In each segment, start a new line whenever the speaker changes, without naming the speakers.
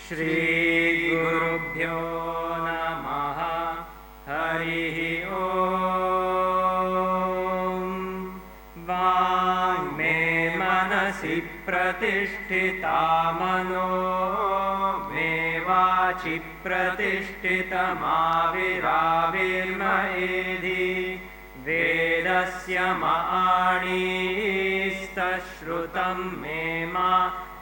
श्रीगुरुभ्यो नमः। हरिः ॐ। वाङ्मे मनसि प्रतिष्ठिता मनो मे वाचि प्रतिष्ठितमाविराविर्मयेधि वेदस्य माणिस्तश्रुतं मे मा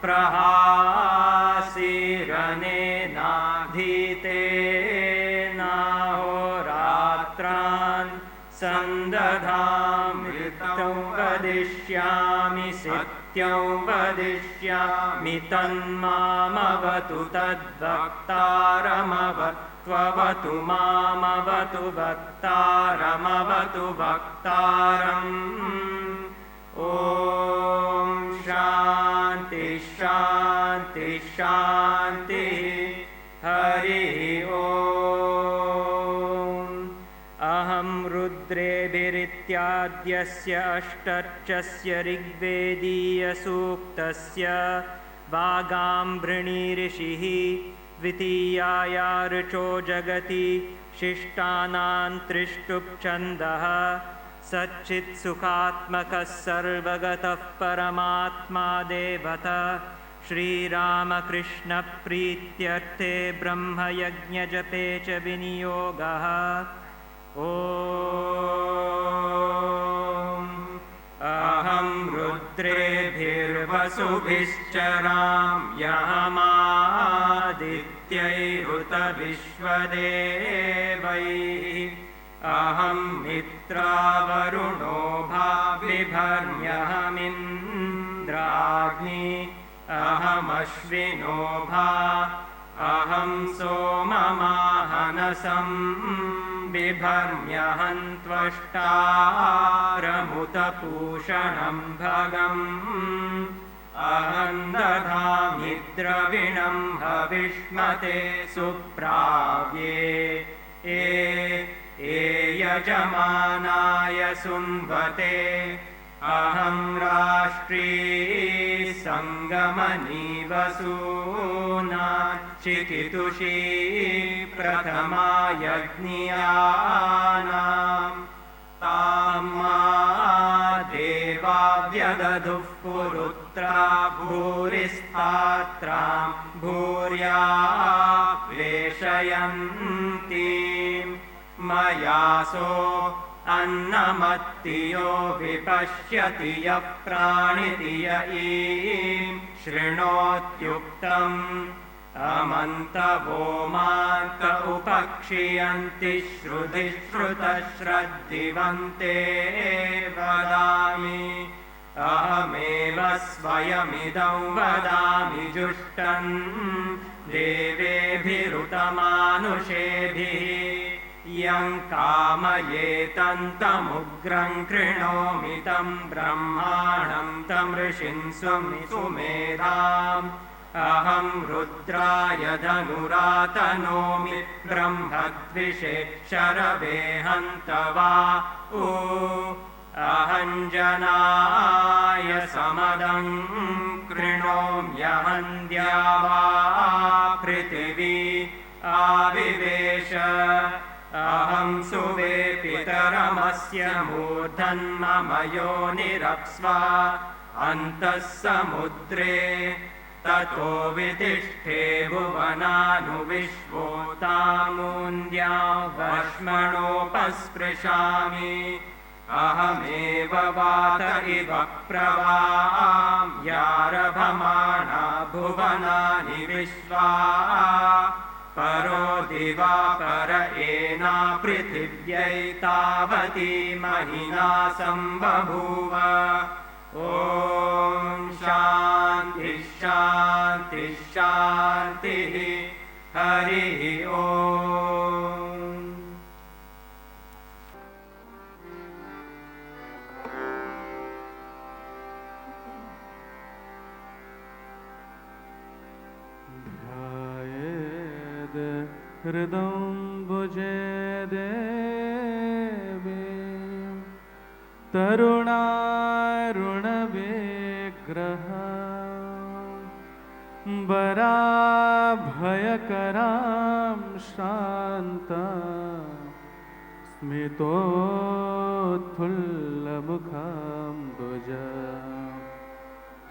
प्रहासीरनेनाधीतेनाहोरात्रान् सन्दधामृतं वदिष्यामि सत्यं वदिष्यामि तन्मामवतु तद्वक्तारमवत्ववतु मामवतु वक्तारमवतु वक्तारम्। ॐ शान्ति शान्ति शान्तिः। हरिः ॐ। अहं रुद्रेभिरित्याद्यस्य अष्टर्क्षस्य ऋग्वेदीयसूक्तस्य वागाम्भृणी ऋषिः द्वितीयाया ऋचो जगति शिष्टानां त्रिष्टुप् सच्चित्सुखात्मकः सर्वगतः परमात्मा देवता श्रीरामकृष्णप्रीत्यर्थे ब्रह्मयज्ञजपे च विनियोगः। ॐ अहं रुद्रेभिर्वसुभिश्चराम्यहमादित्यैरुत विश्वदेवैः अहं मित्रावरुणो भाविभर्म्यहमिन्द्राग्नि अहमश्विनो भा अहं सोममाहनसं बिभर्म्यहं त्वष्टारमुतपूषणं भगम् अहं दधामि द्रविणं हविष्मते सुप्राव्ये यजमानाय सुन्वते अहं राष्ट्री सङ्गमनीवसूना चिकितुषी प्रथमा यज्ञियानां ताम्मा देवा व्यदधुः पुरुत्रा भूरिस्तात्रां भूर्या वेशयन्तीं मयासो अन्नमत्तियो विपश्यति यः प्राणिति य ईं शृणोत्युक्तम् अमन्तवो मान्त उपक्षियन्ति श्रुतिश्रुतश्रद्धिवन्ते वदामि अहमेव स्वयमिदं वदामि जुष्टं देवेभिरुतमानुषेभिः यं कामयेतन्तमुग्रं कृणोमि तं ब्रह्माणं तं ऋषिं सुमेधाम् अहं रुद्राय धनुरातनोमि ब्रह्मद्विषे शरवे हन्तवा अहञ्जनाय समदं कृणोम्यहं द्यावा पृथिवी आविवेश अहं सुवे पितरमस्य मूर्धन्मम योनिरप्स्वा अन्तः समुद्रे ततो वितिष्ठे भुवनानुविश्वोतामून्द्यां वश्मणोपस्पृशामि अहमेव वात इव प्रवाम्यारभमाणा भुवनानि विश्वा परो दिवापर एना पृथिव्यै तावती महिना सम्बभूव। ॐ शान्ति शान्ति शान्तिः। हरिः ॐ।
हृदम्बुजे देवीं तरुणारुणविग्रह वराभयकरां शान्ता स्मितोत्फुल्लमुखाम्बुज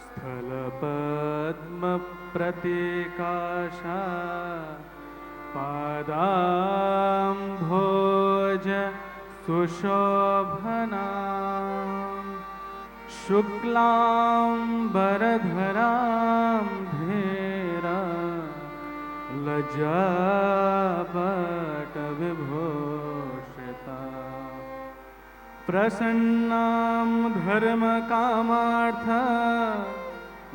स्थलपद्मप्रतीकाशा पादाम्भोज सुशोभना शुक्लाम्बरधरां धीरा लज्जापटविभूषिता प्रसन्नां धर्मकामार्थ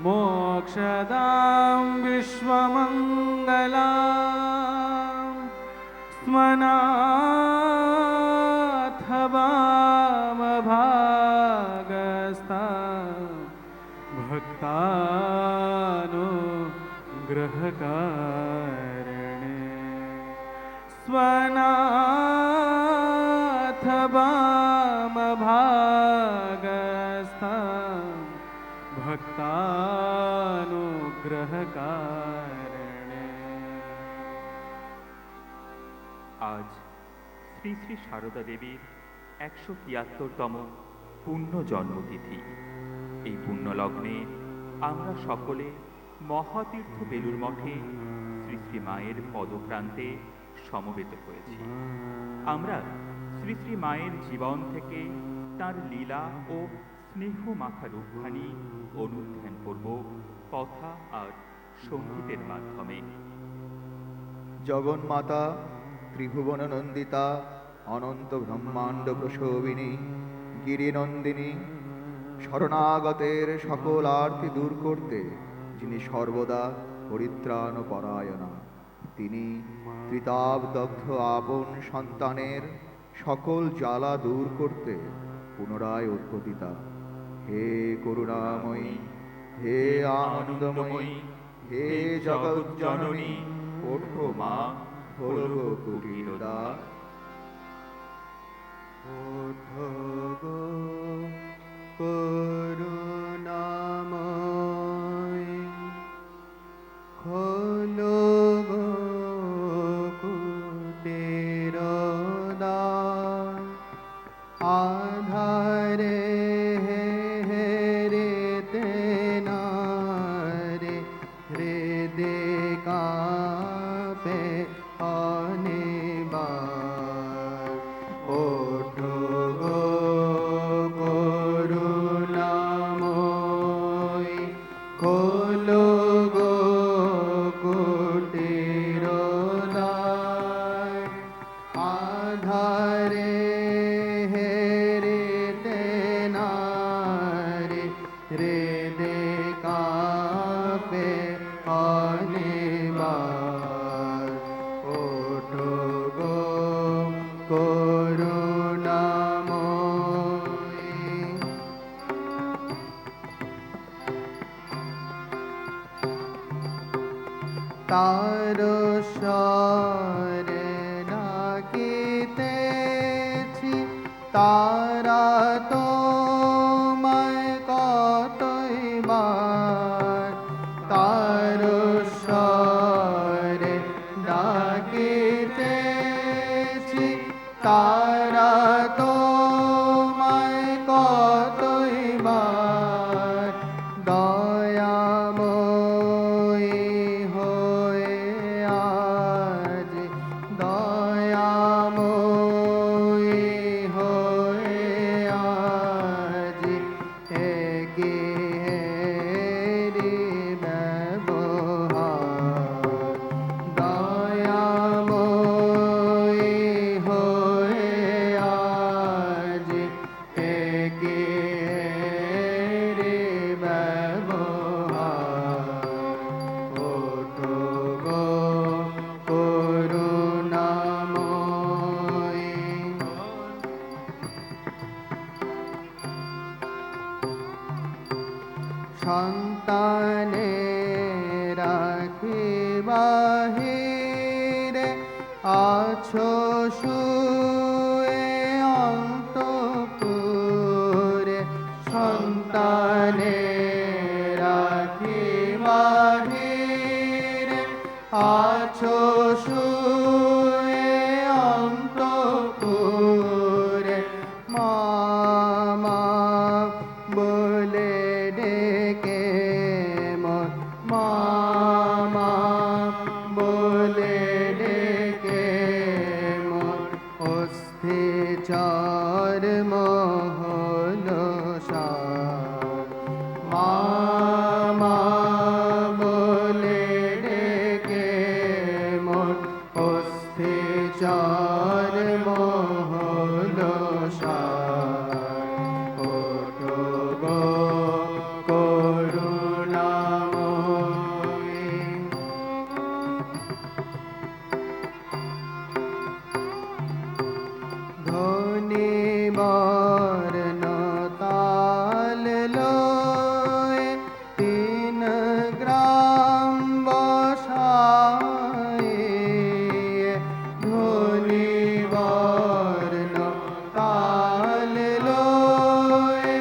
मोक्षदां विश्वमङ्गलां स्मनाथ वामभागस्था भक्तानुग्रहकारिणे स्वनाथ वामभागस्था भक्तानुग्रहकारिणे।
আজ শ্রী শ্রী সারদা দেবীর 173তম পুণ্য জন্মতিথি। এই পুণ্যলগ্নে আমরা সকলে মহাতীর্থ বেলুর মঠে শ্রী শ্রী মায়ের পদপ্রান্তে সমবেত হয়েছি। আমরা শ্রী শ্রী মায়ের জীবন থেকে তার লীলা ও স্নেহ মাখা রূপখানি অনুধ্যান করব কথা আর সঙ্গীতের মাধ্যমে।
জগন্মাতা ত্রিভুবন নন্দিতা অনন্ত ব্রহ্মাণ্ড প্রসবিনী গিরিনন্দিনী শরণাগতের সকল আরতি দূর করতে যিনি সর্বদা পরিত্রাণ পরায়ণা, তিনি ত্রিতাবদগ্ধ আপন সন্তানের সকল জ্বালা দূর করতে পুনরায় উদ্গতিতা। হে করুণাময়ী, হে আনন্দময়ী, হে জগজ্জননী, ওঠো মা, হলো কুটির দ্বার। ওঠো গো করুণাময়ী, খোলো গো কুটির দ্বার। আধারে হেরেতে নারে হৃদে কাঁপে অনিবার। ওঠো গো করুণাময়ী, খোলো গো কুটির দ্বার। আধারে হেরেতে নারে হৃদে কাঁপে অনিবার। ওঠো গো করুণাময়ী। তার স্বরে ডাকিতেছি, তারা তোমায় কতইবার। তার স্বরে ডাকিতেছি, তারা তোমায় কতইবার। দয়াময়ী হয়ে আজ, দয়াময়ী হয়ে আজ এগিয়ে ব্যবহার। দয়াময়ী হয়ে আজ এগিয়ে ব্যবহার। ওঠো গো করুণাময়ী। সন্তানের রাখি বাহিরে আছো শুয়ে অন্তঃপুরে। সন্তানের রাখি বাহিরে আছো শুয়ে অন্তপুরে মামা বলে ডেকে মন মামা বলে ডেকে মন অস্থি চর মহল মামা বলে ডেকে মন অস্থি চর মহল ওঠো গো করুণাময়ী ধ্বনি বর্ণ তাল লয়ে তিন গ্রাম বসায়ে ধ্বনি বর্ণ তাল লয়ে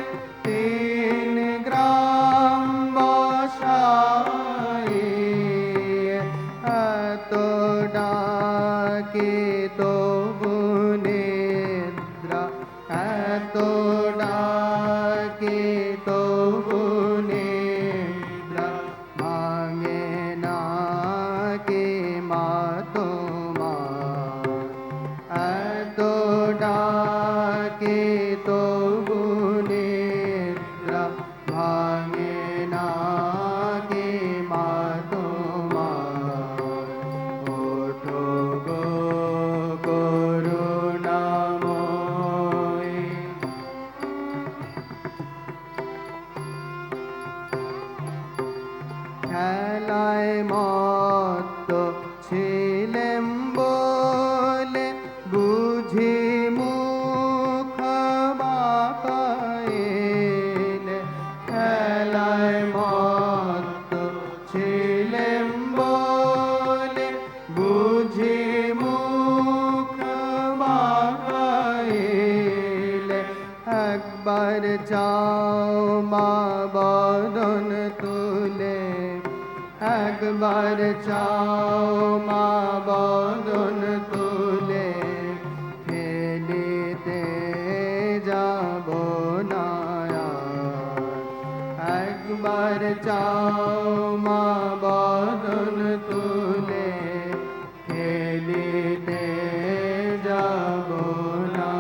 তিন গ্রাম বসায়ে এত ডাকে তবু নিদ্রা এত ডাকে তবু নিদ্রা ভাঙে না কে মা তোমার এত ডাকে তবু নিদ্রা ভাঙে না কে মা তোমার ওঠো গো করুণাময়ী খেলায় মত্ত ছিলেম বলে বুঝি মুখ বাঁকাইলে খেলায় মত্ত ছিলেম বলে বুঝি মুখ বাঁকাইলে একবার যাও মা বদন তুলে একবার চাও মা বদন তুলে ফেলিতে যাব না আর। একবার চাও মা বদন তুলে ফেলিতে যাব না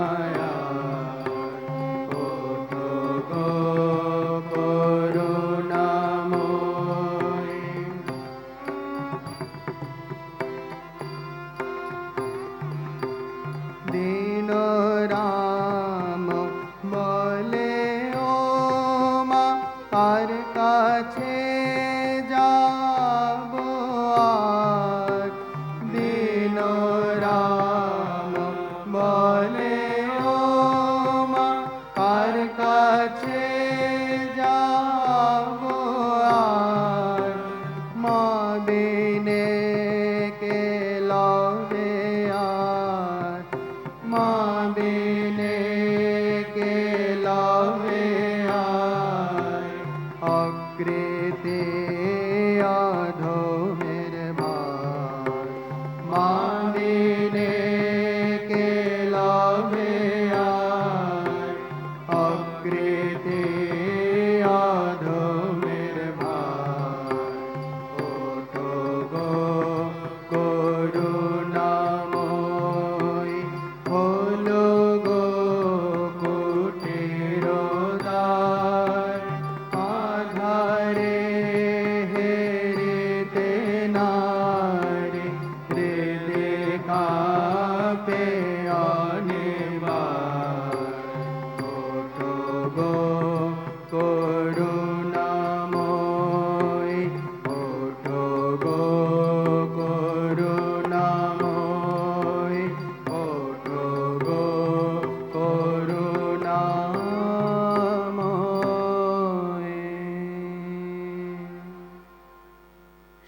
আর। ওঠো গো করুণাময়ী দিন রাম বলে ও মা কার কাছে যাব আর দিন রাম বলে ও মা কার কাছে যাব আর মা বিনে কে লবে আর মা বিনে কে লবে আর অকৃতি অধমের ভার মা বিনে কে লবে আর অকৃতি অধমের ভার ওঠো গো করুণাময়ী হলো গো কুটির দ্বার আধারে হেরিতে নারী হৃদে কাঁপে অনিবার ওঠো গো করুণাময়ী ওঠো গো করুণাময়ী ওঠো গো করুণাময়ী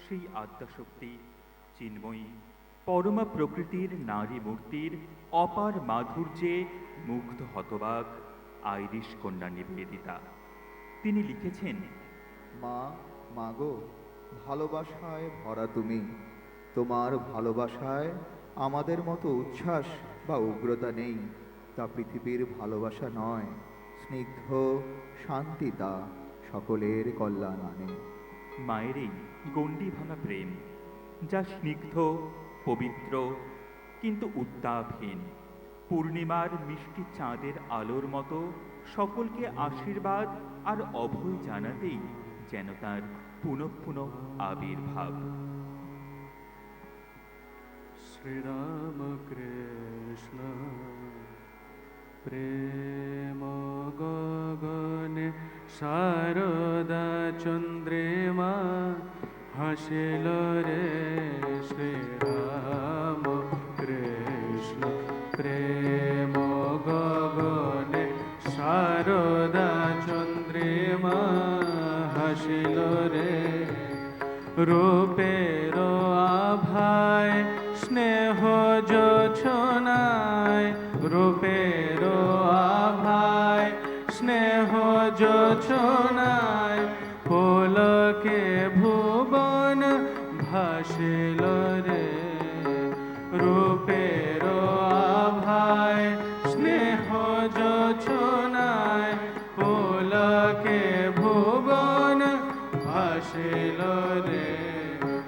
সেই আদ্যাশক্তি চিন্ময়ী পরমা প্রকৃতির নারী মূর্তির অপার মাধুর্যে মুগ্ধ হতবাক আইরিশ কন্যা নিবেদিতা। তিনি লিখেছেন,
মা মাগো ভালোবাসায় ভরা তুমি তোমার ভালোবাসায় আমাদের মতো উচ্ছ্বাস বা উগ্রতা নেই, তা পৃথিবীর ভালোবাসা নয়। স্নিগ্ধ শান্তি তা সকলের কল্যাণ আনে।
মায়ের এই গণ্ডি ভাঙা প্রেম, যা স্নিগ্ধ, পবিত্র, কিন্তু উত্তাপহীন, পূর্ণিমার মিষ্টি চাঁদের আলোর মতো সকলকে আশীর্বাদ আর অভয় জানাতেই যেন তার পুনঃ পুনঃ আবির্ভাব।
শ্রীরাম কৃষ্ণ প্রেম গগনে শারদা চন্দ্রিমা হাসিল রে। শ্রীরাম কৃষ্ণ প্রেম গগনে শারদা চন্দ্রিমা হাসিল রে। রূপের আভায় স্নেহ জোছনায়, রূপের আভায় স্নেহ জোছনায় পুলকে ভুবন ভাসিল রে। রূপের আভায় স্নেহ জোছনায় পুলকে ভুবন ভাসিল রে।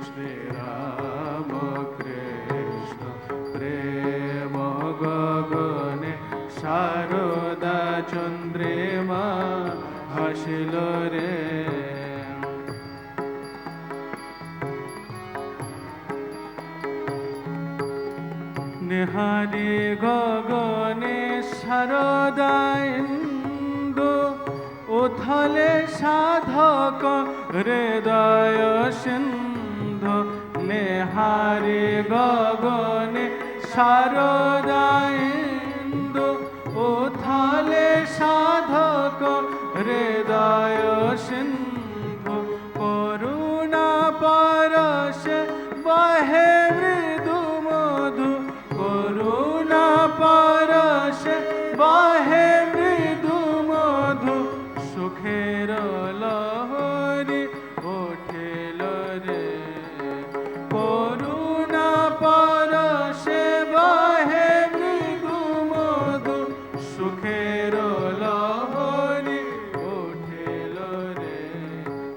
শ্রীরাম কৃষ্ণ প্রেম গগনে শারদা চন্দ্রিমা হাসিল রে। নিহারি গগনে শারদা ইন্দু উথলে সাধক হৃদয় সিন্ধু। নেহারি গগনে শারদা ইন্দু উথলে সাধক হৃদয় সিন্ধু। করুণা পরশে বহে মৃদু মধু, করুণা পরশে বহে মৃদু মধু। সুখের লহরি উঠিল রে। করুণা পরশে বহে মৃদু মধু। সুখের লহরি উঠিল রে।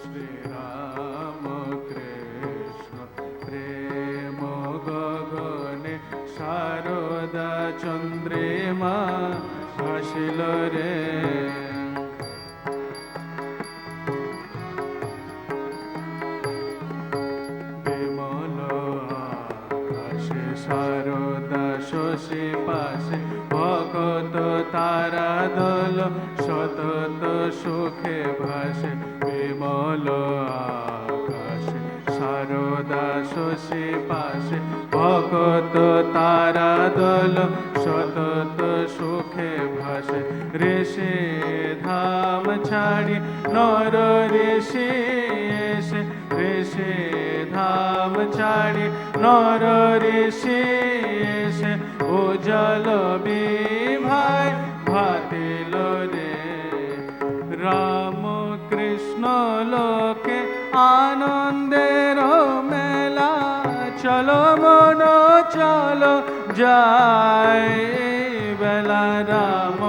শ্রীরাম কৃষ্ণ প্রেম গগনে শারদা চন্দ্রিমা হাসিল রে। বিমল আকাশে শারদা শশী পাশে ভগত তারা দল সতত সুখে ভাসে। বিমল আকাশে শারদা শশী পাশে ভগত তারা দল সতত সুখে ভাসে। ঋষি ধাম ছাড়ি নর ঋষি এসে, ঋষি ধাম ছাড়ি নর ঋষি এসে উজ্জ্বল বিভায় ভাতিল রে। রাম কৃষ্ণ লোকে আনন্দের মেলা, চলো মন চলো যাই বেলা। রাম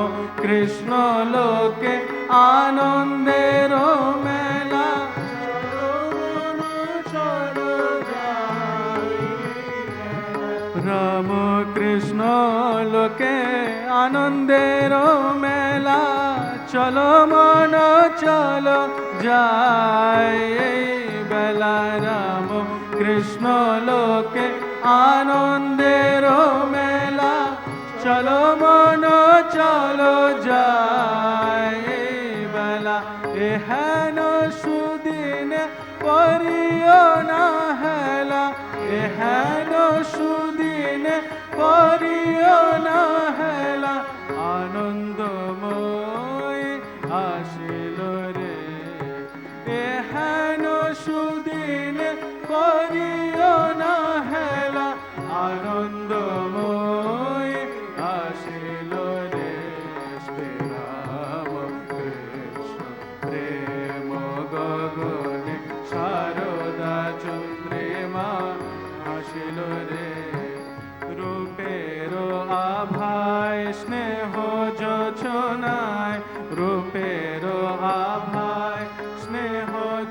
কৃষ্ণ লোকে আনন্দের মেলা, চলো মন চলো যাই। রাম কৃষ্ণ লোকে আনন্দের মেলা, চলো মন চলো যাই বেলা। রাম কৃষ্ণ লোকে আনন্দের মেলা, চলো মন চলো যাই বেলা। এহেন সুদিনে করিও না হেলা, এহেন সুদিনে করিও না হেলা। আনন্দময় আসিল রে। এহেন সুদিনে করিও না হেলা। আনন্দময় আসিল রে। শ্রীরাম কৃষ্ণ প্রেম গগনে শারদা চন্দ্রিমা হাসিল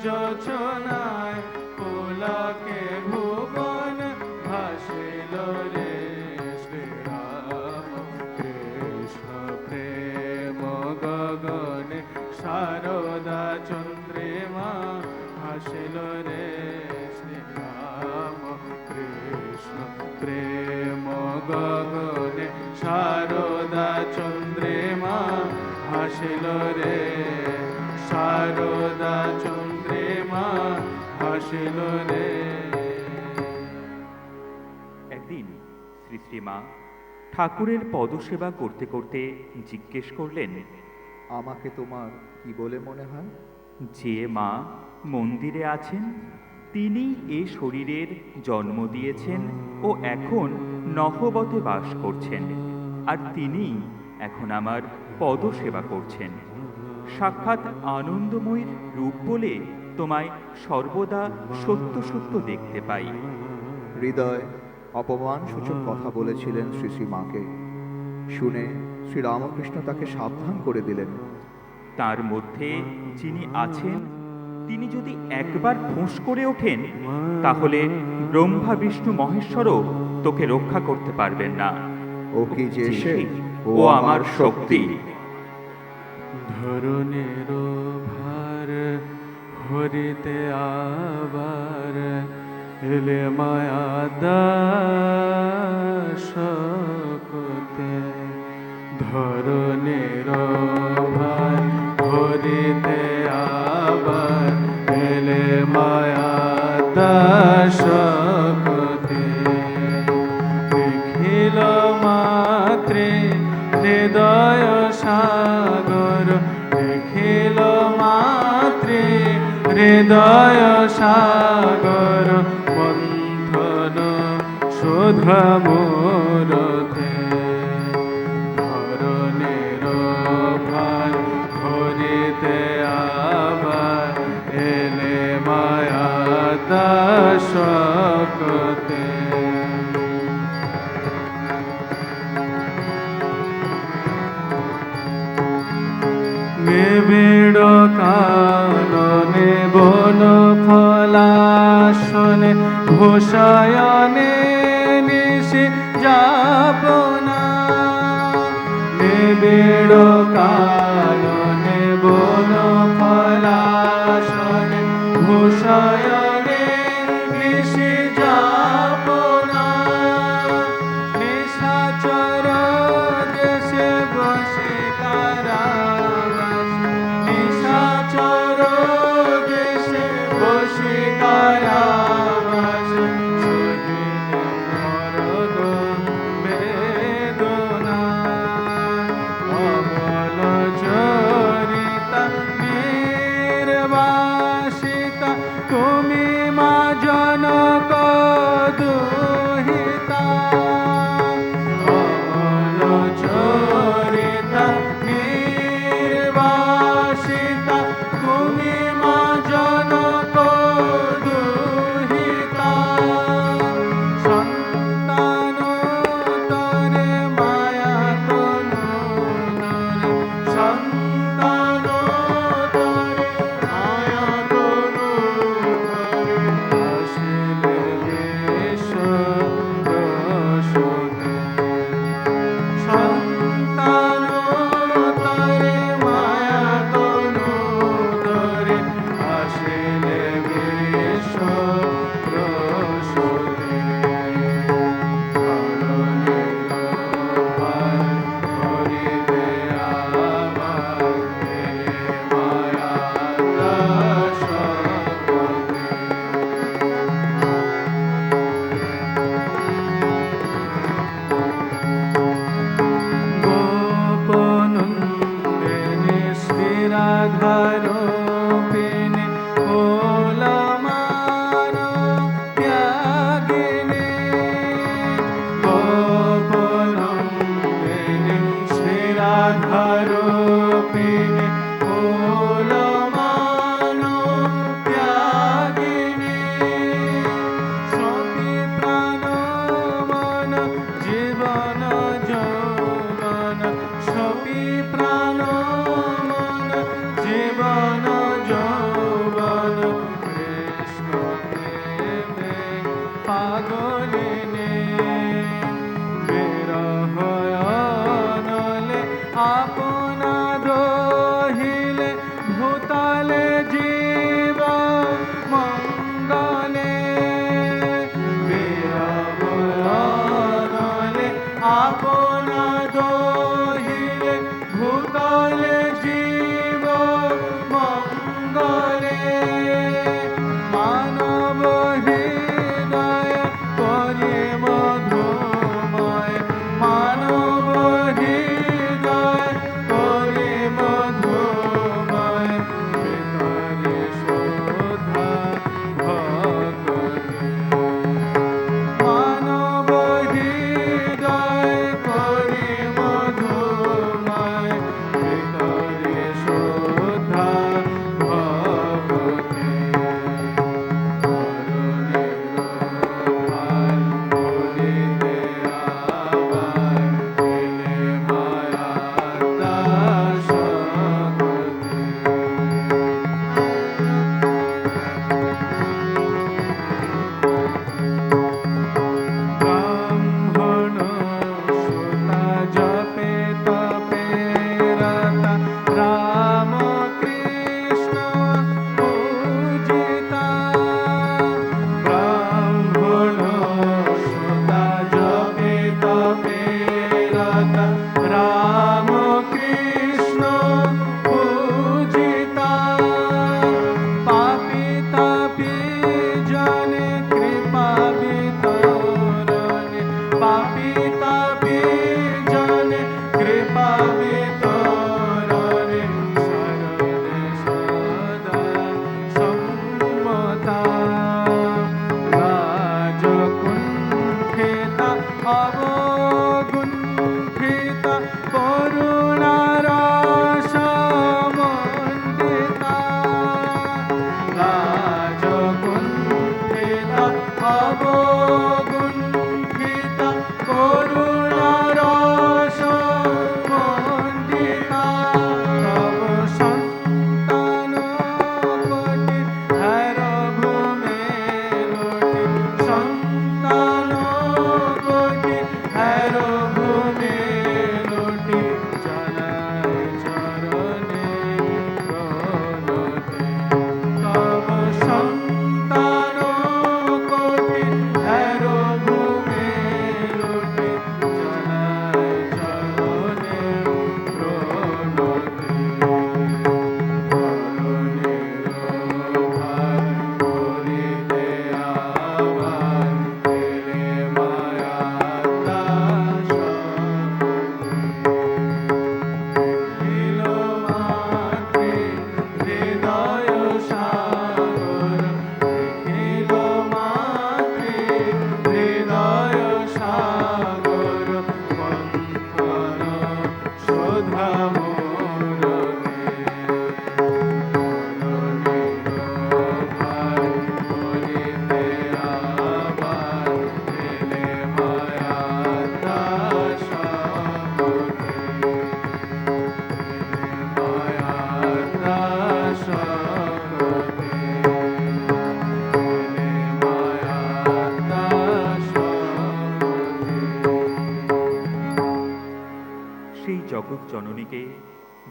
যোচনায় পুলকে ভুবন ভাসিল রে শ্রীরাম কৃষ্ণ প্রেম গগনে শারদা চন্দ্রিমা ভাসিল রে শ্রীরাম কৃষ্ণ প্রেম গগনে শারদা চন্দ্রিমা ভাসিল রে শারদা চন্দ্রিমা ভাসিল রে।
একদিন শ্রী শ্রীমা ঠাকুরের পদসেবা করতে করতে জিজ্ঞেস করলেন,
আমাকে তোমার কি বলে মনে হয়?
যে মা মন্দিরে আছেন তিনি এ শরীরের জন্ম দিয়েছেন ও এখন নহবতে বাস করছেন, আর তিনি এখন আমার পদসেবা করছেন। সাক্ষাৎ আনন্দময়ীর রূপ বলে তোমায় সর্বদা সত্য সত্য দেখতে পাই।
হৃদয় অপমান সূচক কথা বলেছিলেন শ্রী শ্রীমাকে। শুনে শ্রীরামকৃষ্ণ তাকে সাবধান করে দিলেন।
তার মধ্যে যিনি আছেন তিনি যদি একবার ফোঁস করে ওঠেন তাহলে ব্রহ্মা বিষ্ণু মহেশ্বরও তোকে রক্ষা করতে পারবেন না।
ও কি যে সে,
ও আমার শক্তি।
ধরনের ভার হরিতে আবার এলে মায়া দাসকতে। ধরনের ভার হরিতে আবার এলে মায়া দাসকতে। দেখিল মাত্রে হৃদয় সাগর, দেখিল মাত্রে হৃদয় সাগর মন্থন শোধা মোরতে। ধরনের ভার হরিতে আবার এলে মায়া দাসকতে। নিবিড় কাননে বন ফলাসনে ভূষয়নে নিশি যাপনা। নিবিড় কাননে বন ফলাসনে ভূষয়নে নিশি যাপনা। নিশাচর দেশে বসে কারাবাস, নিশাচর দেশে বসে কারাবাস। সহিলে মরদ বেদনা, অমল চরিতা নির্বাসিতা। তুমি মা জনক দুহিতা, অমল চরিতা নির্বাসিতা। তুমি মা জনক দুহিতা। সন্তান তরে মায়া তনু ধরে, সন্তান তরে মায়া তনু ধরে। আসিলে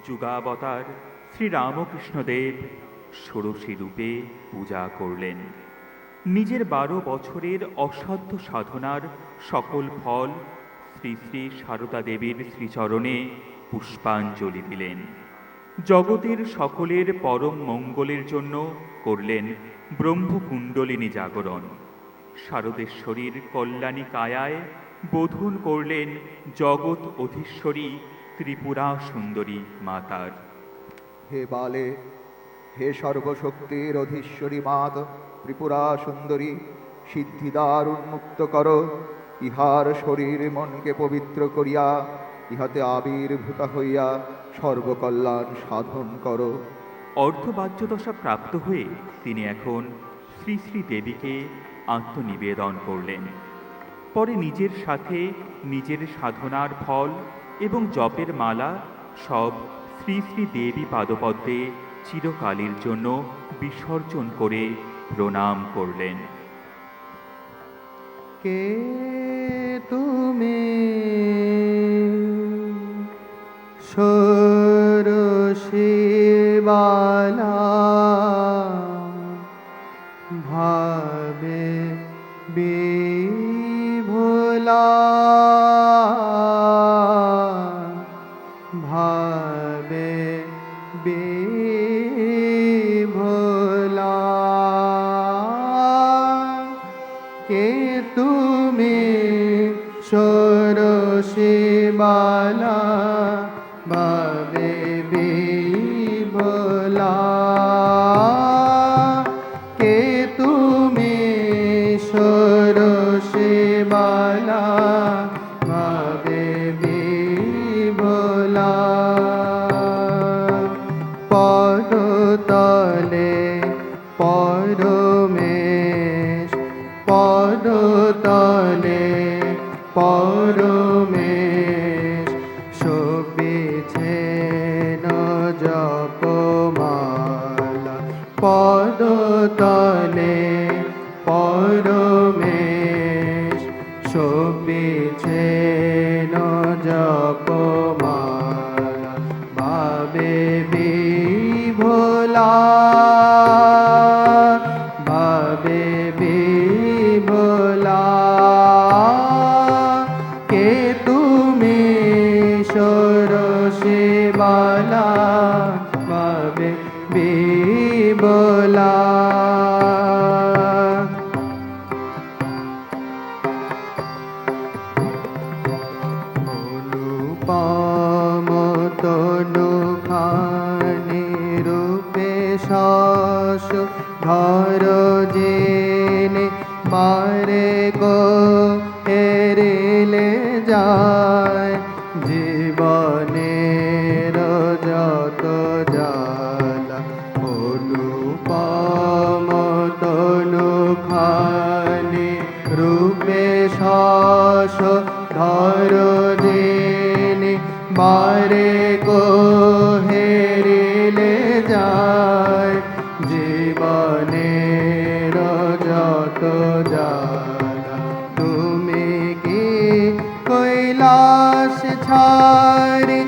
যুগাবতার শ্রীরামকৃষ্ণদেব ষোড়শী রূপে পূজা করলেন। নিজের 12 বছরের অসাধ্য সাধনার সকল ফল শ্রী শ্রী সারদা দেবীর শ্রীচরণে পুষ্পাঞ্জলি দিলেন। জগতের সকলের পরম মঙ্গলের জন্য করলেন ব্রহ্মকুণ্ডলিনী জাগরণ। শারদেশ্বরীর কল্যাণী কায়ায় বোধন করলেন জগৎ অধীশ্বরী ত্রিপুরা সুন্দরী মাতার।
হে বালে, হে সর্বশক্তির অধীশ্বরী মাত ত্রিপুরা সুন্দরী, সিদ্ধিদ্বার উন্মুক্ত কর, ইহার শরীর মনকে পবিত্র করিয়া ইহাতে আবির্ভূতা হইয়া সর্বকল্যাণ সাধন কর।
অর্ধবাহ্যদশা প্রাপ্ত হয়ে তিনি এখন শ্রী শ্রী দেবীকে আত্মনিবেদন করলেন। পরে নিজের সাথে নিজের সাধনার ফল এবং জপের মালা সব শ্রী শ্রী দেবী পাদপদ্মে চিরকালের জন্য বিসর্জন করে প্রণাম করলেন।
কে তুমি ষোড়শীবালা, ভাবে বিভোলা, ভাবে বিভোলা। কে তুমি ষোড়শীবালা, ভাবে বিভোলা। কে তুমি ষোড়শীবালা, ভাবে বিভোলা। পদতলে পরমেশ, পদতলে পরমেশ, শোভিছেন জপমালা। পদতলে পরমেশ, শোভিছেন জপমালা। ভাবে বিভোলা, ভাবে বিভোলা। কে তুমি ষোড়শীবালা, ভাবে বিভোলা। অনুপম তনু খানি রূপে শশ ধর জেনে, বারে গো হেরিলে যায় জীবনের যত জ্বালা। অনুপম তনু খানি রূপে শশ ধর জেনে, বারে গো হেরিলে যায় জীবনের যত জ্বালা। তুমি কি কৈলাস ছাড়ি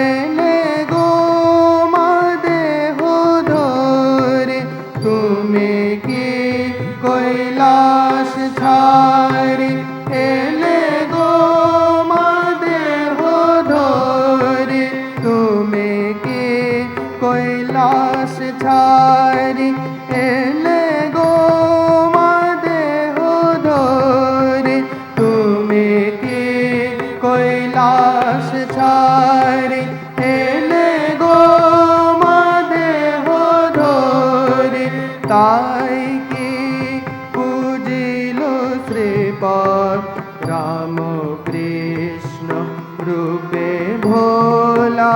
এলে গো মা দেহ ধরে? তুমি কি কৈলাস ছাড়ি এলে গো মা দেহ ধরে? তুমি কি কৈলাস ছাড়ি এলে গো মা দেহ ধরে? তুমি কি কৈলাস ছাড়ি এলে গো মা দেহ ধরে? তাই কি পূজিল শ্রীপদ রাম কৃষ্ণ রূপে ভোলা।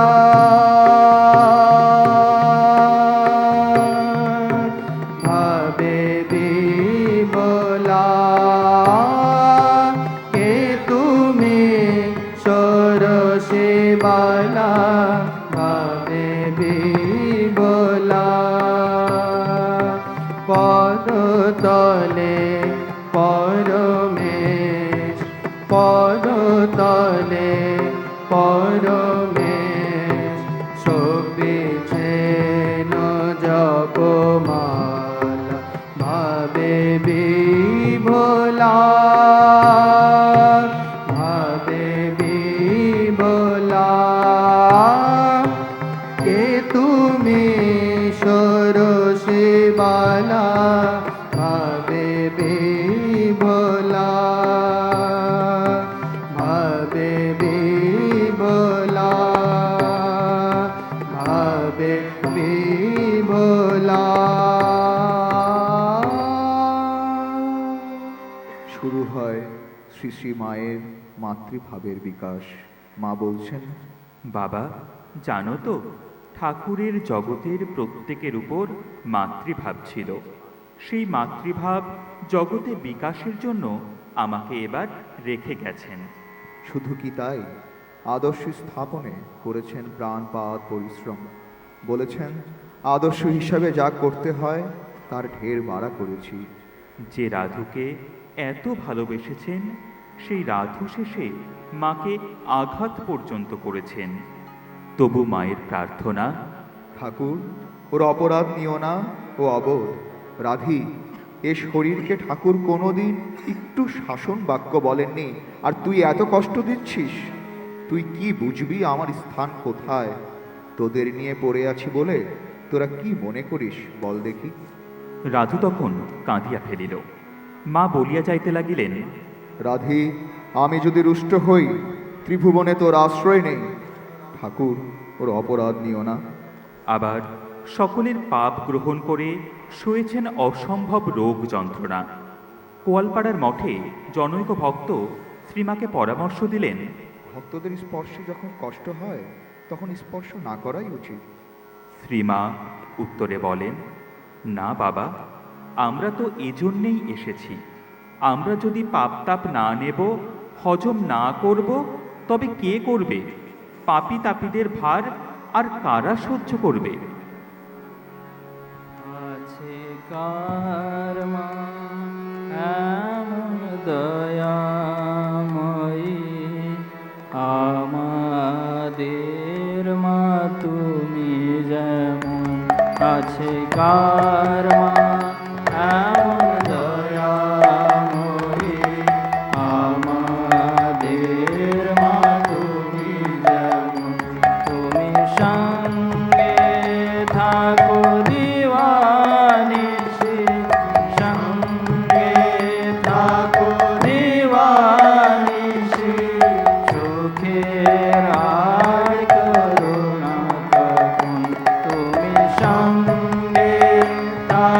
ভাবে বিভোলা। কে তুমি ষোড়শীবালা, ভাবে বিভোলা। পদতলে পরমেশ, পদতলে পরমেশ, ভাবে বিভোলা ভাবে বিভোলা ভাবে বিভোলা।
শুরু হয় শ্রী শ্রী মায়ের মাতৃভাবের বিকাশ। মা বলছেন,
বাবা, জানো তো, ঠাকুরের জগতের প্রত্যেকের উপর মাতৃভাব ছিল। সেই মাতৃভাব জগতে বিকাশের জন্য আমাকে এবার রেখে গেছেন।
শুধু কি তাই, আদর্শ স্থাপনে করেছেন প্রাণপাত পরিশ্রম। বলেছেন, আদর্শ হিসাবে যা করতে হয় তার ঢের বাড়া করেছি।
যে রাধুকে এত ভালোবেসেছেন, সেই রাধু শেষে মাকে আঘাত পর্যন্ত করেছেন। তবু মায়ের প্রার্থনা,
ঠাকুর, ওর অপরাধ নিও না, ও অবোধ। রাধি, এ শরীরকে ঠাকুর কোনোদিন একটু শাসন বাক্য বলেননি, আর তুই এত কষ্ট দিচ্ছিস। তুই কি বুঝবি আমার স্থান কোথায়? তোদের নিয়ে পড়ে আছি বলে তোরা কি মনে করিস বল দেখি?
রাধু তখন কাঁদিয়া ফেলিল। মা বলিয়া যাইতে লাগিলেন,
রাধি, আমি যদি রুষ্ট হই, ত্রিভুবনে তোর আশ্রয় নেই। ঠাকুর, ওর অপরাধ নিও না।
আবার সকলের পাপ গ্রহণ করে শুয়েছেন অসম্ভব রোগ যন্ত্রণা। কোয়ালপাড়ার মঠে জনৈক ভক্ত শ্রীমাকে পরামর্শ দিলেন,
ভক্তদের স্পর্শে যখন কষ্ট হয় তখন স্পর্শ না করাই উচিত।
শ্রীমা উত্তরে বলেন, না বাবা, আমরা তো এজন্যেই এসেছি। আমরা যদি পাপ তাপ না নেব, হজম না করব, তবে কে করবে? পাপী তাপীদের ভার আর কারা সহ্য করবে?
আছে কার মা এমন দয়াময়ী, আমাদের মা তুমি যেমন। আছে কার মা এমন দয়াময়ী, আমাদের মা তুমি যেমন। তুমি সঙ্গে থাকো দিওয়ানিশি, সঙ্গে থাকো দিওয়ানিশি, চোখের আর করুণা তখন। তুমি সঙ্গে থাকো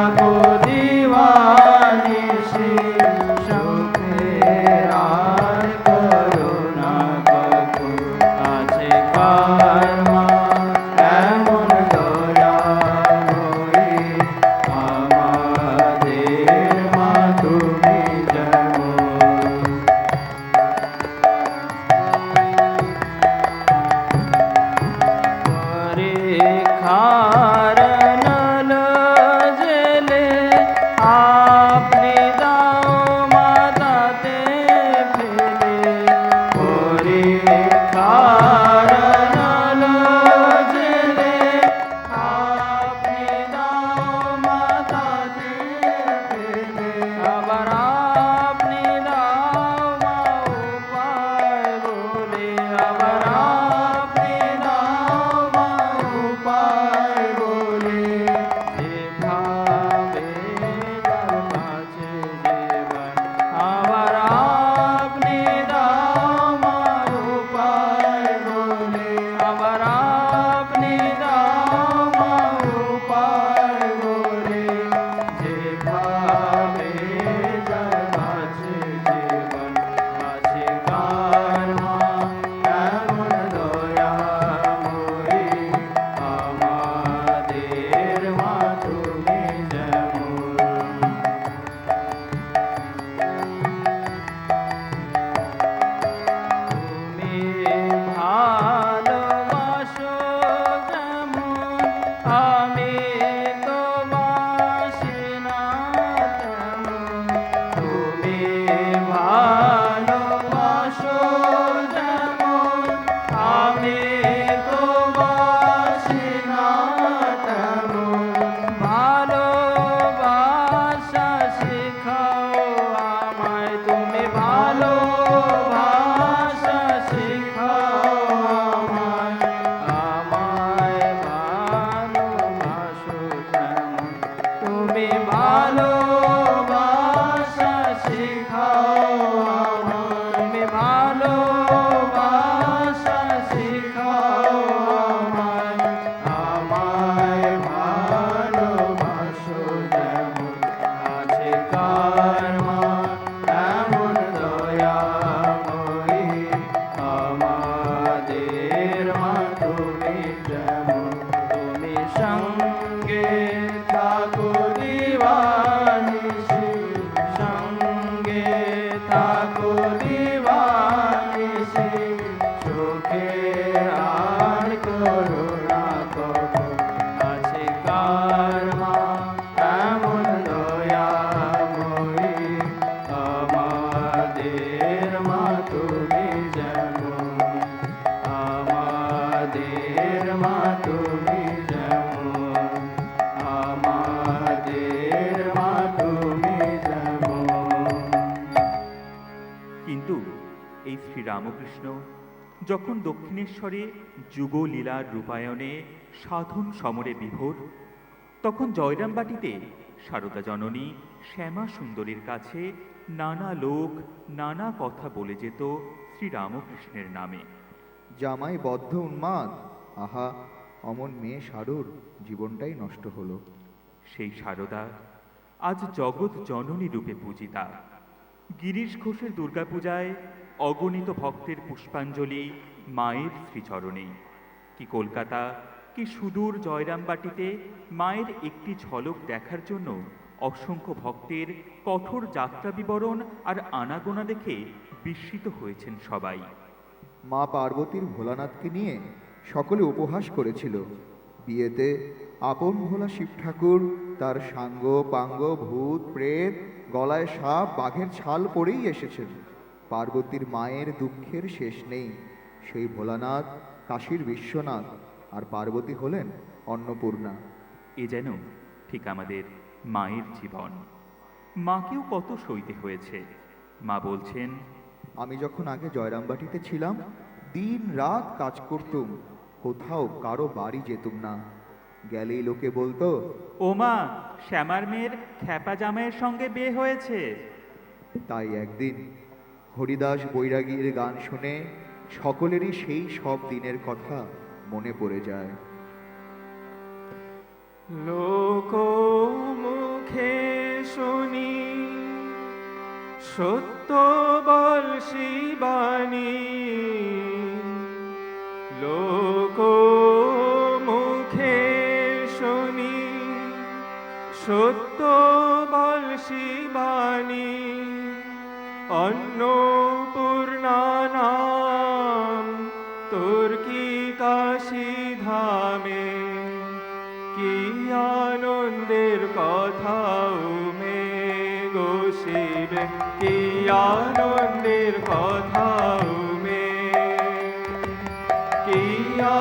কার মা এমন দয়াময়ী, আমাদের মা তুমি যেমন, তুমি সঙ্গে থাকো দিবানিশি, সঙ্গে থাকো দিবানিশি, সুখে আর করুণা কখনো আছে কার মা এমন দয়াময়ী, আমাদের মা তুমি যেমন, আমাদের মা তুমি যেমন, আমাদের মা তুমি যেমন।
কিন্তু এই শ্রীরামকৃষ্ণ যখন দক্ষিণেশ্বরে যুগলীলার রূপায়ণে সাধন সমরে বিভোর, তখন জয়রামবাটিতে সারদা জননী শ্যামা সুন্দরীর কাছে নানা লোক নানা কথা বলে যেত শ্রীরামকৃষ্ণের নামে।
জামাই বদ্ধ উন্মাদ, আহা অমন মেয়ে সারুর জীবনটাই নষ্ট হলো।
সেই সারদা আজ জগৎ জননী রূপে পূজিতা। গিরিশ ঘোষের দুর্গাপূজায় অগণিত ভক্তের পুষ্পাঞ্জলি মায়ের শ্রীচরণে। কি কলকাতা, কি সুদূর জয়রামবাটিতে মায়ের একটি ঝলক দেখার জন্য অসংখ্য ভক্তের কঠোর যাত্রা বিবরণ আর আনাগোনা দেখে বিস্মিত হয়েছেন সবাই।
মা পার্বতীর ভোলানাথকে নিয়ে সকলে উপহাস করেছিল। বিয়েতে আপন ভোলা শিব ঠাকুর তার সাঙ্গ পাঙ্গ ভূত প্রেত, গলায় সাপ বাঘের ছাল পরেই এসেছেন। পার্বতীর মায়ের দুঃখের শেষ নেই। সেই ভোলানাথ কাশীর বিশ্বনাথ, আর পার্বতী হলেন অন্নপূর্ণা।
এ যেন ঠিক আমাদের মায়ের জীবন। মাকেও কত সইতে হয়েছে। মা বলছেন,
আমি যখন আগে জয়রামবাটিতে ছিলাম, দিন রাত কাজ করতুম, কোথাও কারো বাড়ি যেতুম না। গেলেই লোকে বলতো,
ও মা, শ্যামার মেয়ের খ্যাপা জামাইয়ের সঙ্গে বিয়ে হয়েছে।
তাই একদিন হরিদাস বৈরাগীর গান শুনে সকলেরই সেই সব দিনের কথা মনে পড়ে যায়।
লোক মুখে শুনি সত্য বল শিবানী, লোক মুখে শুনি সত্য বল শিবানী, অন্নপূর্ণা নাম তোর কি কাশী ধামে, কি আনন্দের কথা মে গো শিবে, কি আনন্দের কথা মে, কি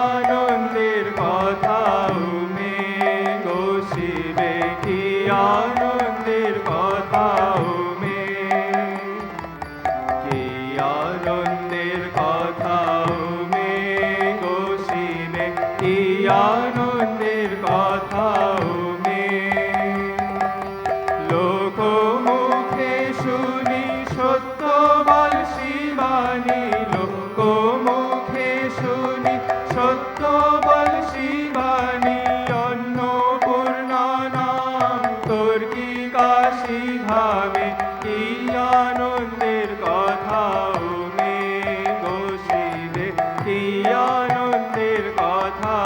আনন্দের কথা মে গো শিবে, কি আনন্দের কথা মে, কি আনন্দের কথা মে গো শিবে, কি আনন্দের কথা মে। লোক মুখে শুনি সত্য বল শিবানী, লোক মুখে শুনি সত্য বল শিবানী, অন্নপূর্ণা নাম তোর কি কাশী ধামে, কি আনন্দের কথা মে গো শিবে, কি আনন্দের কথা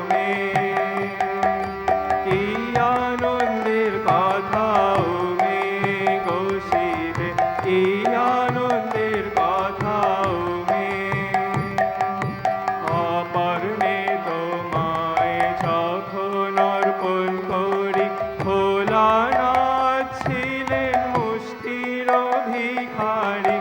মে, কি আনন্দের কথা মে গো শিবে, কি আনন্দের কথা মে। অপর্ণে তোমায় যখন অর্পণ করি, ভোলানাথ ছিলেন মুষ্টির ভিখারি।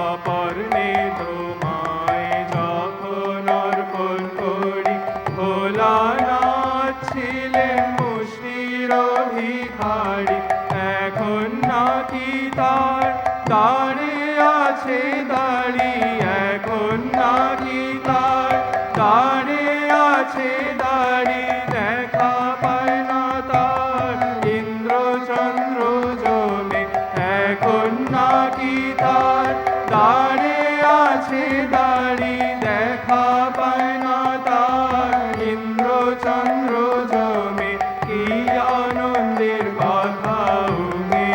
অপর্ণে তোমায় যখন অর্পণ করি, ভোলানাথ ছিলেন মুষ্টির ভিখারি। এখন নাকি তার দাঁড়ে আছে দাড়ি, এখন নাকি তার দাঁড়ে আছে দাড়ি, দেখা পায় না তার ইন্দ্র চন্দ্র জমে। এখন নাকি তার দাঁড়ে আছে দাড়ি, দেখা পায় না তার ইন্দ্র চন্দ্র জমে। কি আনন্দের কথা মে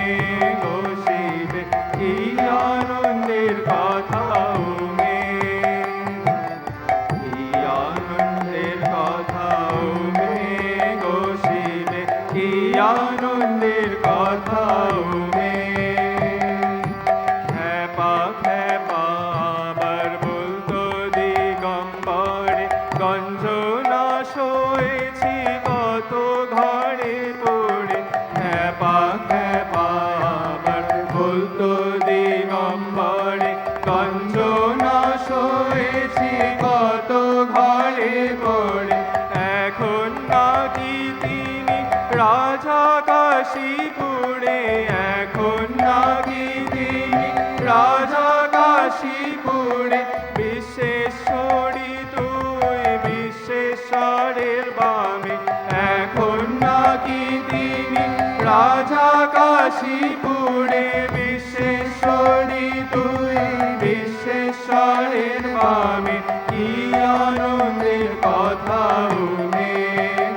কাশীপুরে বিশ্বেশ্বরী তুই বিশ্বেশ্বরের বামে কি আনন্দের কথা উমে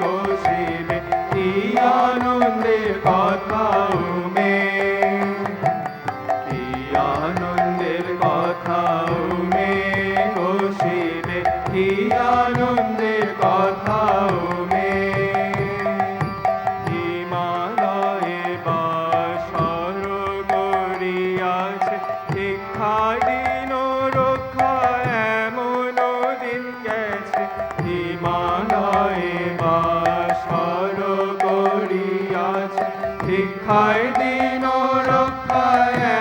গো শিবে কি আনন্দের কথা উমে কি আনন্দের কথা উমে গো শিবে কি আনন্দের কথা উমে হিমালয়ে বাসর করিয়াছে শিক্ষাদিন রক্ষা এমন দিন গেছে হিমালয়ে বাসর করিয়াছে শিক্ষায় দিন রক্ষা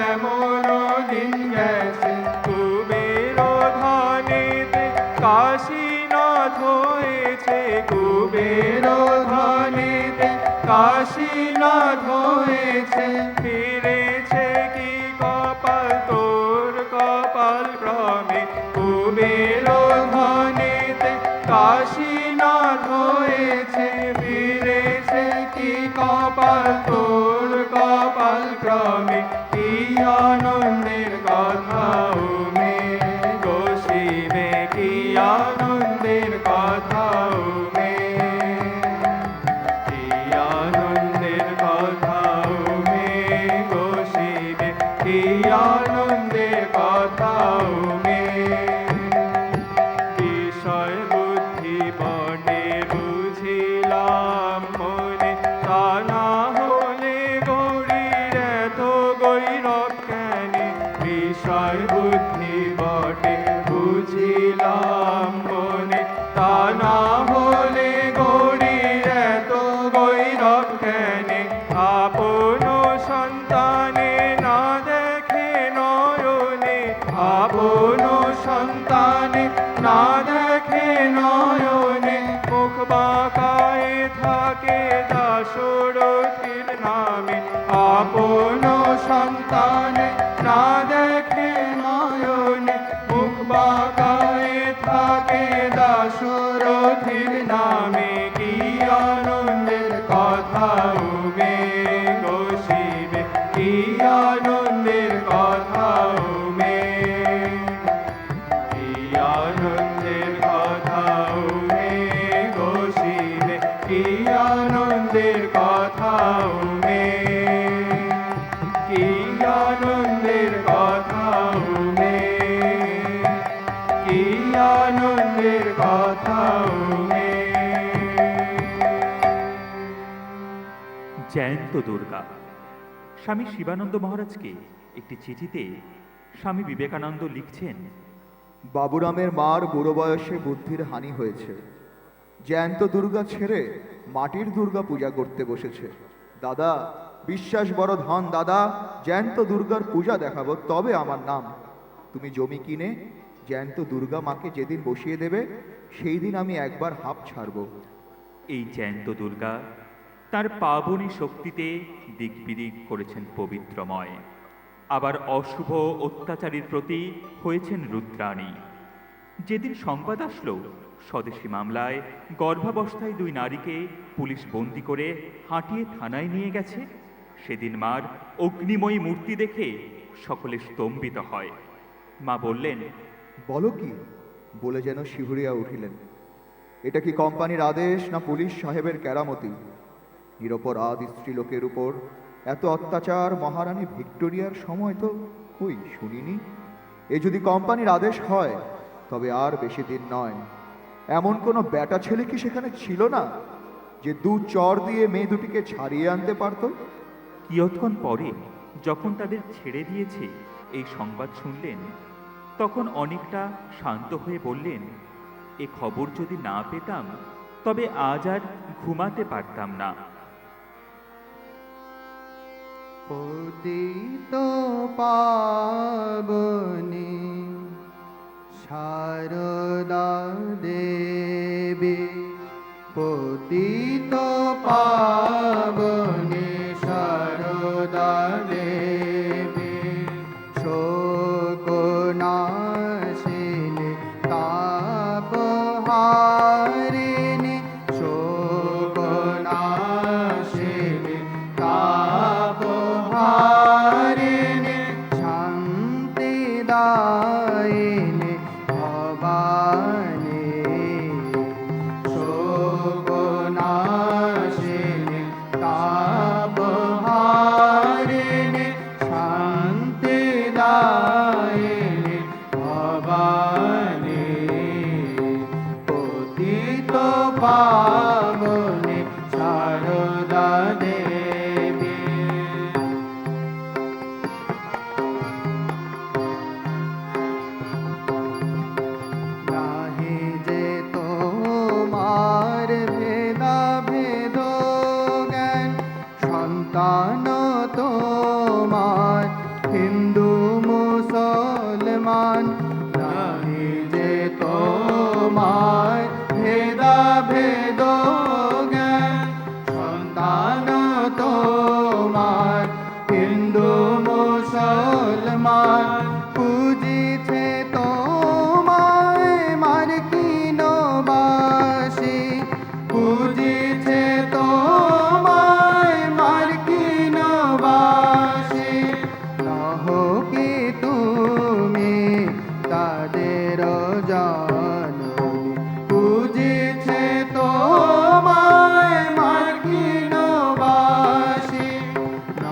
এমন দিন গেছে কুবের ধানেতে কাশীনাথ হয়েছে কুবের ধানেতে কাশীনাথ হয়েছে ফিরেছে কি কপাল তোর কপাল ক্রমে কুবের ধানেতে কাশীনাথ হয়েছে ফিরেছে কি কপাল তোর কপাল ক্রমে কি আনন্দের কথা উমে গো শিবে কি আনন্দের কথা উমে কি আনন্দের কথা উমে গো শিবে কি আনন্দের কথা উমে বিষয় বুদ্ধি বনে বুঝিলাম মনে তা না হলে গৌরীর এত গৈরব কেনে বিষয় বুদ্ধি বটে বুঝিলাম মনে তা না হলে গৌরীর এত গৈরব কেনে আপন সন্তানে না দেখে নয়নে আপন সন্তানে না দেখে নয়নে মুখ বাঁকায়ে থাকে দাশরথীর নামে আপন সন্তানে না দেখে নয়নে মুখ বাঁকায়ে থাকে দাশরথীর নামে কি আনন্দের কথা উমে গো শিবে কি আনন্দের কথা উমে কি আনন্দের কথা উমে গো শিবে কি আনন্দের কথা উমে কি আনন্দের কথা উমে কি আনন্দের কথা উমে
জয়ন্ত দুর্গা স্বামী শিবানন্দ মহারাজকে একটি চিঠিতে স্বামী বিবেকানন্দ লিখছেন,
বাবুরামের মার বুড়ো বয়সে বুদ্ধির হানি হয়েছে। জ্যান্ত দুর্গা ছেড়ে মাটির দুর্গা পূজা করতে বসেছে। দাদা, বিশ্বাস বড় ধন দাদা, জ্যান্ত দুর্গার পূজা দেখাবো তবে আমার নাম। তুমি জমি কিনে জ্যান্ত দুর্গা মাকে যেদিন বসিয়ে দেবে সেই দিন আমি একবার হাঁপ ছাড়ব।
এই জয়ন্ত দুর্গা তার পাবনী শক্তিতে দিক বিদিক করেছেন পবিত্রময়, আবার অশুভ অত্যাচারীর প্রতি হয়েছেন রুদ্রাণী। যেদিন সংবাদ আসলো স্বদেশী মামলায় গর্ভাবস্থায় 2 নারীকে পুলিশ বন্দি করে হাঁটিয়ে থানায় নিয়ে গেছে, সেদিন মার অগ্নিময়ী মূর্তি দেখে সকলে স্তম্ভিত হয়। মা বললেন,
বলো কি? বলে যেন শিহুরিয়া উঠিলেন। এটা কি কোম্পানির আদেশ না পুলিশ সাহেবের কেরামতি? নিরপরাধ স্ত্রীলোকের উপর এত অত্যাচার মহারানী ভিক্টোরিয়ার সময় তো কই শুনিনি। এ যদি কোম্পানির আদেশ হয় তবে আর বেশি দিন নয়। এমন কোনো বেটা ছেলে কি সেখানে ছিল না যে 2 চর দিয়ে মেয়ে দুটিকে ছাড়িয়ে আনতে পারত?
কিয়ৎক্ষণ পরে যখন তাদের ছেড়ে দিয়েছে এই সংবাদ শুনলেন, তখন অনেকটা শান্ত হয়ে বললেন, এ খবর যদি না পেতাম তবে আজ আর ঘুমাতে পারতাম না।
পতিত পাবনে শারদা দেবী, পতিত পাবনে শারদা দেবী, শোকনাশিনী তাপহারিণী, শোকনাশিনী তাপহারিণী,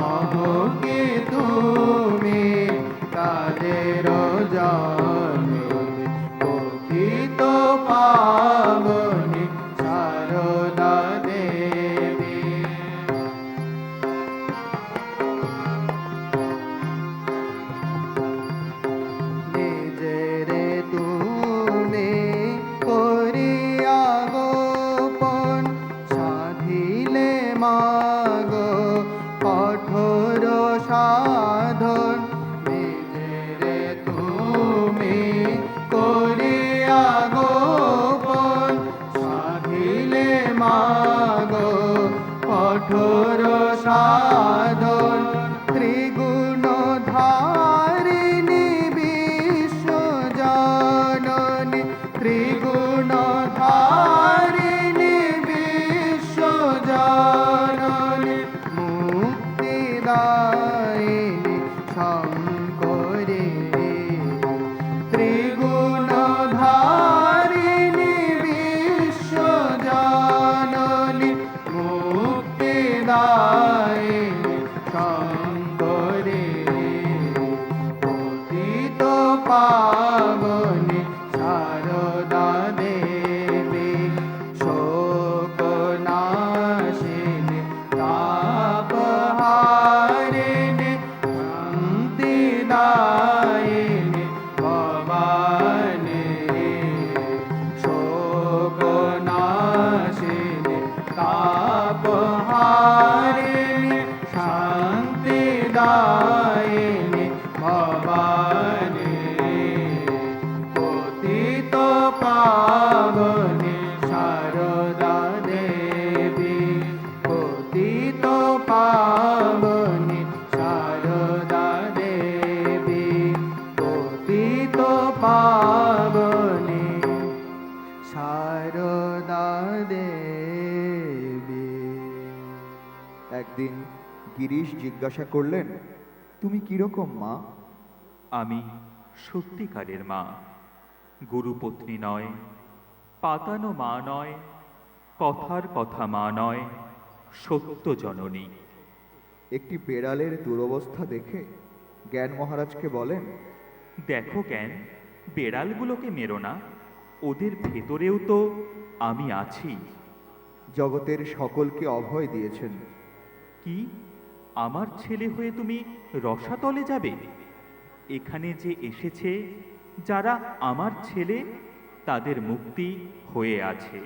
মহকে তুমি তাদের জননী পতিত পাবনী সারদা দেবী। নিজেরে তুমি করিয়া গোপন সাধিলে মাগো কঠোর সাধন। নিজেরে তুমি করিয়া গোপন সাধিলে মাগো কঠোর সাধন। ত্রিগুণ ধারিণী বিশ্বজননী ত্রিগুণ ধারিণী বিশ্বজননী মুক্তিদায়িনী শঙ্করী। ত্রিগুণ ধারিণী বিশ্বজননী মুক্তিদায়িনী শঙ্করী। পতিত পাবনী সারদা দেবী শোকনাশিনী তাপহারিণী শান্তিদায়িনী ভবানী। শোকনাশিনী তাপহারিণী শান্তিদায়িনী ভবানী। পতিত পাবনী সারদা দেবী পতিত পাবনী সারদা দেবী পতিত পাবনী সারদা দেবী।
একদিন গিরিশ জিজ্ঞাসা করলেন, তুমি কিরকম মা?
আমি সত্যিকারের মা, গুরুপত্নী নয়, পাতানো মা নয়, কথার কথা মা নয়, সত্য জননী।
একটি বেড়ালের দুরবস্থা দেখে জ্ঞান মহারাজকে বলেন,
দেখো জ্ঞান, বেড়ালগুলোকে মেরো না, ওদের ভেতরেও তো আমি আছি।
জগতের সকলকে অভয় দিয়েছেন।
কি, আমার ছেলে হয়ে তুমি রসাতলে যাবে? এখানে যে এসেছে যারা আমার ছেলে, তাদের মুক্তি হয়ে আছে।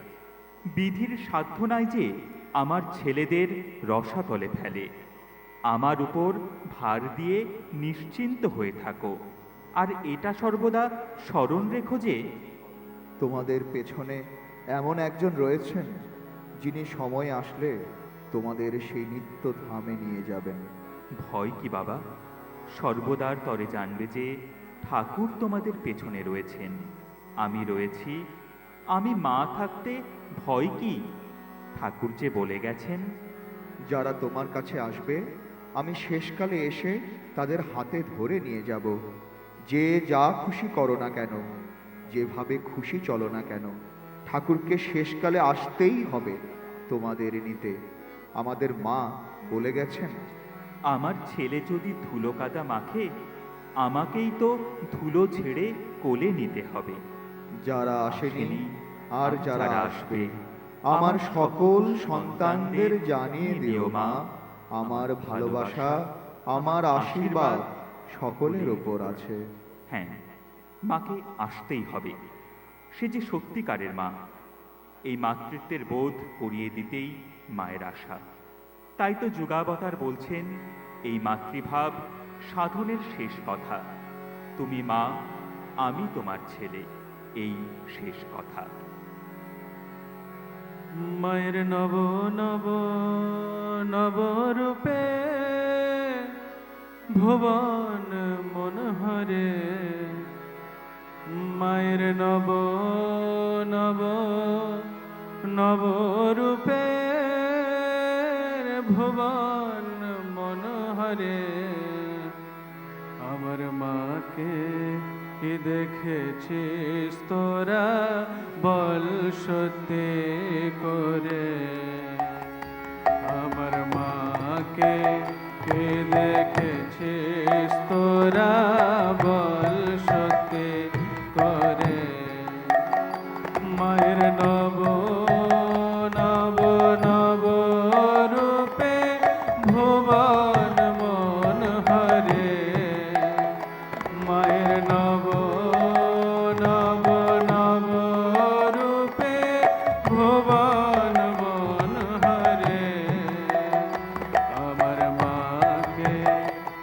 বিধির সাধ্য নাই যে আমার ছেলেদের রসাতলে ফেলে। আমার উপর ভার দিয়ে নিশ্চিন্ত হয়ে থাকো, আর এটা সর্বদা স্মরণ রেখো যে
তোমাদের পেছনে এমন একজন রয়েছেন যিনি সময় আসলে তোমাদের সেই নিত্য ধামে নিয়ে যাবেন।
ভয় কি বাবা? সর্বদার তরে জানবে যে ঠাকুর তোমাদের পেছনে রয়েছেন, আমি রয়েছি। আমি মা থাকতে ভয় কি? ঠাকুর যে বলে গেছেন,
যারা তোমার কাছে আসবে আমি শেষকালে এসে তাদের হাতে ধরে নিয়ে যাব। যে যা খুশি করো না কেন, যেভাবে খুশি চলো না কেন, ঠাকুরকে শেষকালে আসতেই হবে তোমাদের নিতে। আমাদের মা বলে গেছেন,
আমার ছেলে যদি ধুলো কাদা মাখে, আমাকেই তো ধুলো ছেড়ে কোলে নিতে হবে।
যারা আসেনি আর যারা আসবে, আমার সকল সন্তানদের জানিয়ে দিও মা, আমার ভালোবাসা, আমার আশীর্বাদ সকলের ওপর আছে।
হ্যাঁ, মাকে আসতেই হবে। সে যে সত্যিকারের মা, এই মাতৃত্বের বোধ করিয়ে দিতেই মায়ের আশা। তাই তো যুগাবতার বলছেন, এই মাতৃভাব সাধনের শেষ কথা। তুমি মা, আমি তোমার ছেলে, এই শেষ কথা।
মায়ের নব নব নব রূপে ভুবন মনোহরে। মায়ের নব নব নব রূপে ভুবন মনোহরে। আমার মাকে কি দেখেছিস তোরা, বল সত্যি করে। আমার মাকে কে দেখেছিস তোরা বল সত্যি করে মায়ের নব নব নব রূপে ভুবন মন হরে মায়ের নব নব নব রূপে ভুবন মন হরে আমার মাকে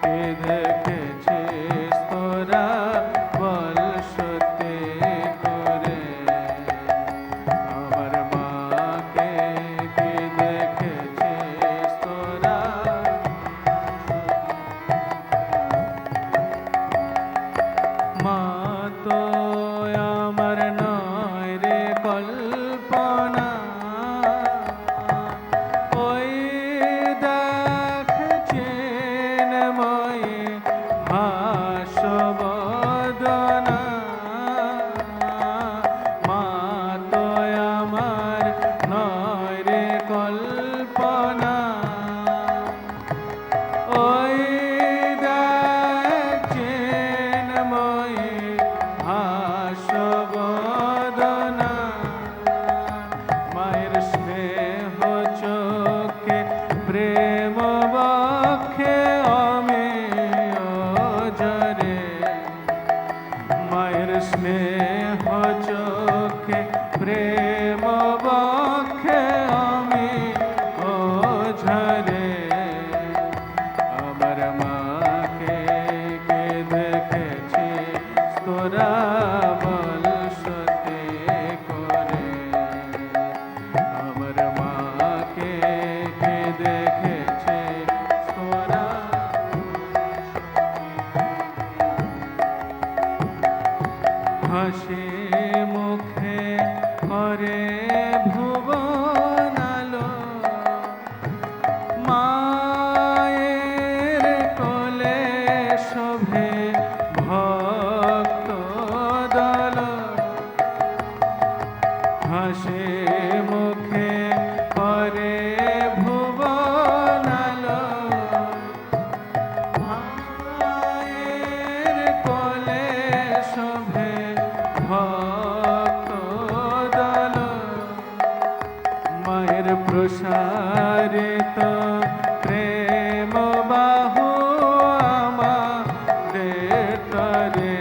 কে দেখেছিস তোরা বল সত্যি করে আমার মাকে কে দেখেছিস তোরা মা তো আমার নয় রে কল্পনা ওই দেখছেন মই হাসবদনা মা তো আমার নয় রে কল্পনা ওই দেখছেন মই হাসবদনা মায়ের স্নেহ চোখে প্রেম বক্ষে আমি জরে মায়ের স্নেহ চোখে প্রেম বক্ষে আমি ঝরে আমার মাকে কে দেখেছি তোরা বল সত্যি করে আমার মাকে কে দেখেছে তোরা হাসি মুখে করে ভুবন আলো মায়ের কোলে শোভে ভক্ত দল হাসি মুখে করে ভুবন আলো মায়ের কোলে শোভে ভক্ত দল মায়ের প্রসারিত প্রেম বাহু আমাদের তরে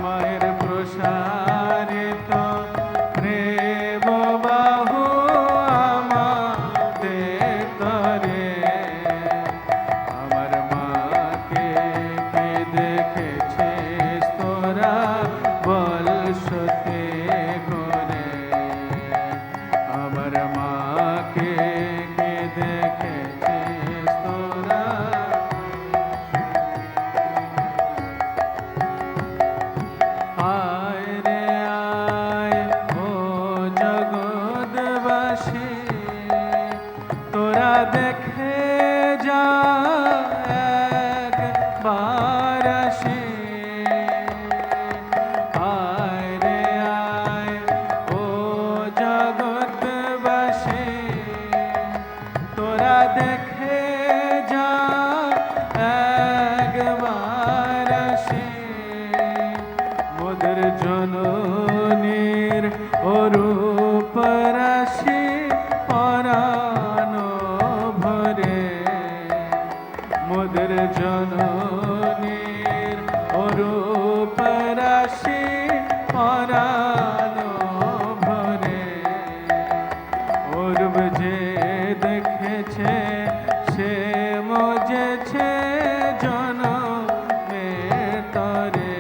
মায়ের প্রসারিত প্রেম বাহু আমাদের তরে আমার মাকে কে দেখেছিস তোরা বল সত্যি করে আমার মাকে কে দেখেছিস তোরা আয় রে আয় ও জগৎবাসী তোরা দেখে যা একবার আসি আয় রে আয় ও জগৎবাসী তোরা দেখে যা একবার আসি মোদের জননীর অরূপ রাশি পরাণ ভরে মোদের জননীর অরূপ রাশি পরাণ ভরে অরূপ যে দেখেছে সে মজেছে জনমের তরে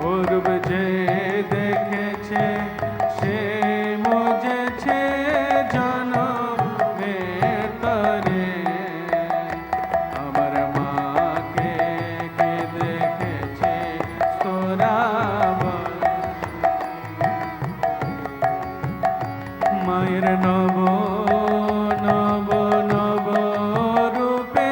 অরূপ যে দেখেছে সে মজেছে জনমের তরে আমার মাকে কে দেখেছে তোরা বল মায়ের নব নব নব রূপে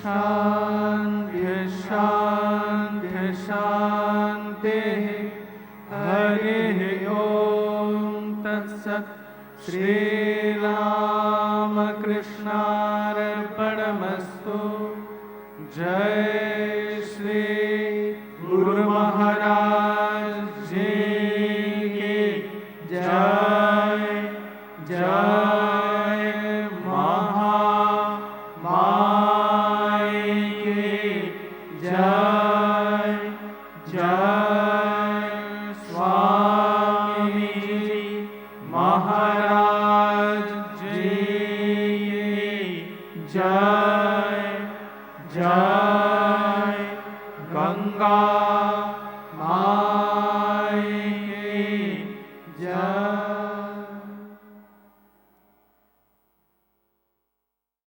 शांति शांति शांति हरि ओम तत्सत् श्री रामकृष्णार्पणमस्तु जय श्री गुरु महाराज जी की जय जय